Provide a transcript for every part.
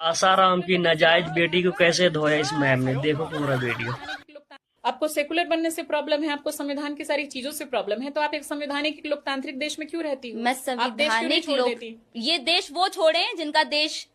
आसाराम की नाजायज बेटी को कैसे धोया इस मैम ने, देखो पूरा वीडियो। आपको सेकुलर बनने से प्रॉब्लम है, आपको संविधान की सारी चीजों से प्रॉब्लम है, तो आप एक संवैधानिक लोकतांत्रिक देश में क्यों रहती हो? मैं आप देश क्यों नहीं संविधानिक छोड़ लोग देती? ये देश वो छोड़े जिनका देश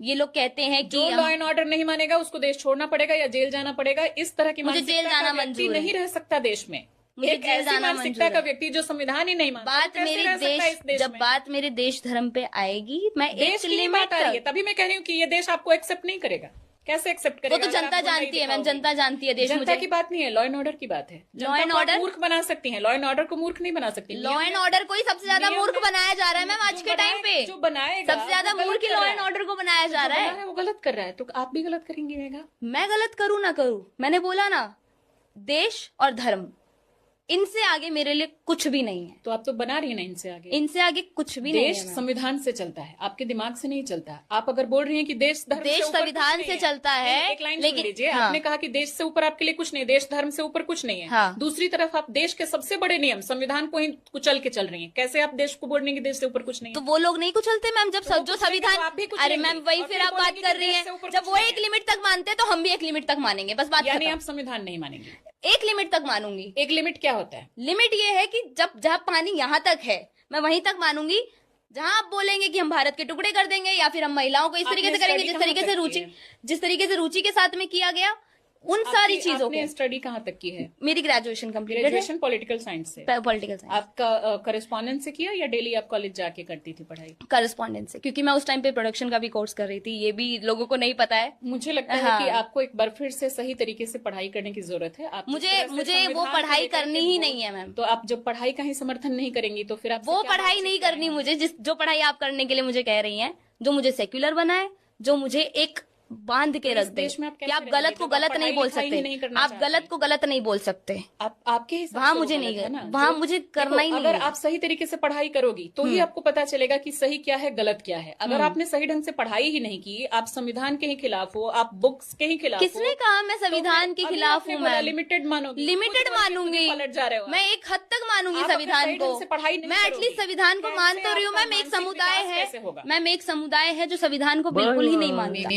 ये लोग कहते हैं कि जो लॉ एंड ऑर्डर नहीं मानेगा उसको देश छोड़ना पड़ेगा या जेल जाना पड़ेगा। इस तरह की मुझे जेल मानसिकता जाना का व्यक्ति मंजूर है। नहीं रह सकता देश में। मुझे एक जेल ऐसी जाना मानसिकता मंजूर का है। व्यक्ति जो संविधान ही नहीं मानता, बात वो कैसे मेरी रह सकता है इस देश जब में? बात मेरे देश धर्म पे आएगी, मैं देश एक की ही लिमिट बात आ रही है, तक, तभी मैं कह रही हूँ कि ये देश आपको एक्सेप्ट नहीं करेगा। कैसे एक्सेप्ट वो करेगा? तो अगर जनता आप वो नहीं जानती है मैम, दिखाओगे। जनता जानती है देश जनता मुझे। की बात नहीं है, लॉ एंड ऑर्डर की बात है। लॉ एंड जनता को ऑर्डर आप मूर्ख बना सकती हैं, लॉ एंड ऑर्डर को मूर्ख नहीं बना सकती। लॉ एंड ऑर्डर को ही सबसे ज्यादा नियम मूर्ख में- बनाया जा रहा है मैम आज जो के टाइम पे। जो बनाएगा सबसे ज्यादा वो गलत मूर्ख कर लॉ रहा एंड है। ऑर्डर को बनाया जा जो रहा बना है। वो गलत कर रहा है, तो आप भी गलत करेंगी मेघा। मैं गलत करूं ना करूं, मैंने बोला ना, देश और धर्म इनसे आगे मेरे लिए कुछ भी नहीं है। तो आप तो बना रही है ना इनसे आगे। इनसे आगे कुछ भी नहीं देश है मैम। संविधान से चलता है, आपके दिमाग से नहीं चलता। आप अगर बोल रही हैं कि देश धर्म देश से ऊपर संविधान कुछ से नहीं चलता है, एक लाइन लेकिन- सुन लीजिए। हाँ। आपने कहा कि देश से ऊपर आपके लिए कुछ नहीं, देश धर्म से ऊपर कुछ नहीं है। हाँ। दूसरी तरफ आप देश के सबसे बड़े नियम संविधान को ही कुचल के चल रही हैं। कैसे आप देश को बोल रही हैं कि देश से ऊपर कुछ नहीं तो है? वो लोग नहीं कुचलते मैम, जब तो वो जो कुचलेंगे संविधान। तो आप भी अरे कुचलेंगी। मैम वही और फिर फिर आप बात बोलेंगी कर कि रही देश हैं, से ऊपर जब कुछ वो नहीं एक है। लिमिट तक मानते हैं तो हम भी एक लिमिट तक मानेंगे, बस बात यानी खत्म। आप संविधान नहीं मानेंगी। एक लिमिट तक मानूंगी। एक लिमिट क्या होता है? लिमिट ये है कि जब जहाँ पानी यहाँ तक है मैं वहीं तक मानूंगी। जहां आप बोलेंगे कि हम भारत के टुकड़े कर देंगे या फिर हम महिलाओं को इस तरीके आपने से करेंगे study जिस तरीके कहाँ से तक की रुचि है? जिस तरीके से रुचि के साथ में किया गया, उन सारी चीजों आपने को। स्टडी कहाँ तक की है? मेरी ग्रेजुएशन कंप्लीट है, ग्रेजुएशन पॉलिटिकल साइंस से। पॉलिटिकल साइंस, आपका करेस्पॉन्डेंस से किया या डेली आप कॉलेज जाके करती थी पढ़ाई? करस्पॉन्डेंस से, क्योंकि मैं उस टाइम पे प्रोडक्शन का भी कोर्स कर रही थी। ये भी लोगों को नहीं पता है। मुझे लगता है हाँ। कि आपको एक बार फिर से सही तरीके से पढ़ाई करने की जरूरत है। आप जिस मुझे तरह से मुझे वो संविधान को पढ़ाई लेकर करनी के ही बोल- नहीं है मैम। तो आप जब पढ़ाई का ही समर्थन नहीं करेंगी तो फिर आप वो पढ़ाई नहीं करनी मुझे, जो पढ़ाई आप करने के लिए मुझे कह रही हैं, जो मुझे सेक्युलर बनाए, जो मुझे एक बांध के रख दे देश में आप कि कैसे आप रहेंगे गलत को जब आप गलत नहीं पढ़ाई बोल लिखाई ही नहीं सकते, करना आप चाहते? गलत को गलत नहीं बोल सकते। आपके हिसाब वहाँ से वो मुझे गलत नहीं है ना। वहाँ जो- मुझे देखो, करना ही नहीं अगर है। आप सही तरीके से पढ़ाई करोगी तो ही आपको पता चलेगा कि सही क्या है गलत क्या है। अगर आपने सही ढंग से पढ़ाई ही नहीं की, आप संविधान के ही खिलाफ हो, आप बुक्स के ही खिलाफ हो। किसने कहा मैं संविधान के खिलाफ हूँ मैम? लिमिटेड मानोगी, लिमिटेड खुद बोल के मानूंगी, खुद ही पलट जा रहे हो आप। मैं एक हद तक मानूंगी आप अपने संविधान सही को। ढंग से पढ़ाई नहीं मैं करोगी। एटलीस्ट संविधान को कैसे मान तो रही हूँ आपका मैम। एक मानसिक समुदाय विकास है कैसे होगा? मैम, एक समुदाय है जो संविधान को बिल्कुल ही नहीं मानता।